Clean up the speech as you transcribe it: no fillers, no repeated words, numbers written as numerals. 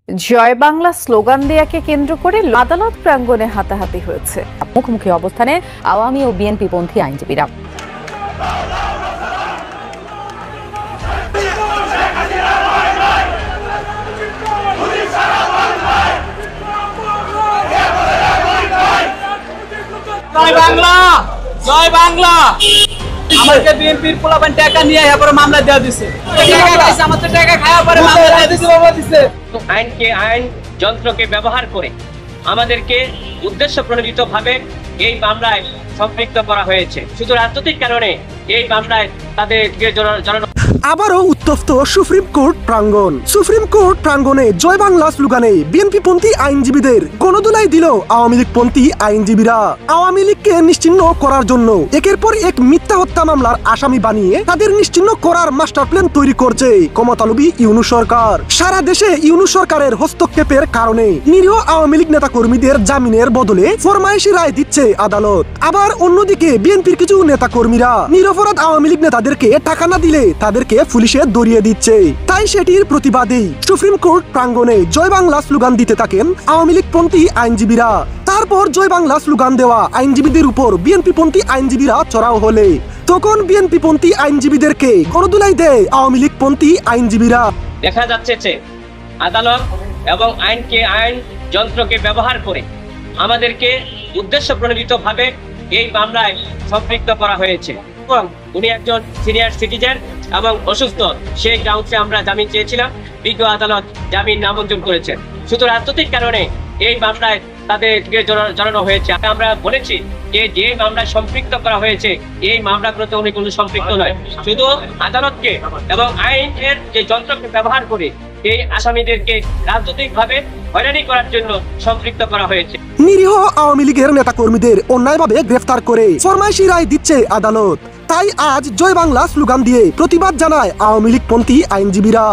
জয় Bangla slogan দেয়াকে কেন্দ্র করে আদালত প্রাঙ্গণে হাতাহাতি হয়েছে। মুখোমুখি অবস্থানে আওয়ামী ও বিএনপি পন্থী আইনজীবীরা। জয় বাংলা, জয় বাংলা। আমাকে বিএনপির পোলাপান টাকা নিয়ে এরপরে মামলা দেওয়া দিছে। টাকা খাইছে, আমাদের টাকা খাওয়ার পরে মামলা দেওয়া দিছে, বাবা দিছে। আইনকে আইন যন্ত্রকে ব্যবহার করে আমাদেরকে উদ্দেশ্য প্রণোদিতভাবে এই মামলায় সম্পৃক্ত করা হয়েছে। শুধু রাজনৈতিক কারণে এই মামলায় তাদেরকে জড়ানো। আবারও উত্তপ্ত সুপ্রিম কোর্ট প্রাঙ্গণ। সুপ্রিম কোর্ট প্রাঙ্গণে জয় বাংলা স্লোগানে বিএনপি পন্থী আইনজীবীদের গণদোলাই দিল আওয়ামী লীগ পন্থী আইনজীবীরা। আওয়ামী লীগকে নিশ্চিহ্ন করার জন্য একের পর এক মিথ্যা হত্যা মামলার আসামি বানিয়ে তাদের নিশ্চিহ্ন করার মাস্টার প্ল্যান তৈরি করছে ক্ষমতালোভী ইউনূস সরকার। সারা দেশে ইউনূস সরকারের হস্তক্ষেপের কারণে নিরীহ আওয়ামী লীগ নেতা কর্মীদের জামিনের বদলে ফরমায়েশি রায় দিচ্ছে আদালত। আবার অন্যদিকে বিএনপির কিছু নেতা কর্মীরা নিরপরাধ আওয়ামী লীগ নেতাদেরকে টাকা না দিলে তাদেরকে পুলিশে ধরিয়ে দিচ্ছে। তাই সেটির প্রতিবাদেই সুপ্রিম কোর্ট প্রাঙ্গণে জয় বাংলা স্লোগান দিতে থাকেন আওয়ামী লীগ পন্থী আইনজীবীরা। তারপর জয় বাংলা স্লোগান দেওয়া আইনজীবীদের উপর বিএনপি পন্থী আইনজীবীরা চড়াও হলে তখন বিএনপি পন্থী আইনজীবীদেরকে গণদোলাই দেয় আওয়ামী লীগ পন্থী আইনজীবীরা। দেখা যাচ্ছে যে আদালত এবং আইনকে আইন যন্ত্রকে ব্যবহার করে আমাদেরকে উদ্দেশ্য প্রণোদিতভাবে এই মামলায় সম্পৃক্ত করা হয়েছে। এবং উনি একজন সিনিয়র সিটিজেন এবং অসুস্থ, সেই গ্রাউন্ডে আমরা জামিন চেয়েছিলাম, বিজ্ঞ আদালত জামিন নামঞ্জুর করেছেন। শুধু রাজনৈতিক কারণে এই মামলায় তাদেরকে জড়ানো হয়েছে। আমরা বলেছি যে মামলায় সম্পৃক্ত করা হয়েছে এই মামলাগুলোতে উনি কোনো সম্পৃক্ত নয়। শুধু আদালতকে এবং আইনের যে যন্ত্রকে ব্যবহার করে এই আসামিদেরকে রাজনৈতিকভাবে হয়রানি করার জন্য সম্পৃক্ত করা হয়েছে। নিরীহ আওয়ামী লীগের নেতা কর্মীদের অন্যায়ভাবে গ্রেফতার করে ফরমায়েশি রায় দিচ্ছে আদালত। তাই আজ জয় বাংলা স্লোগান দিয়ে প্রতিবাদ জানায় আওয়ামী লীগ পন্থী আইনজীবীরা।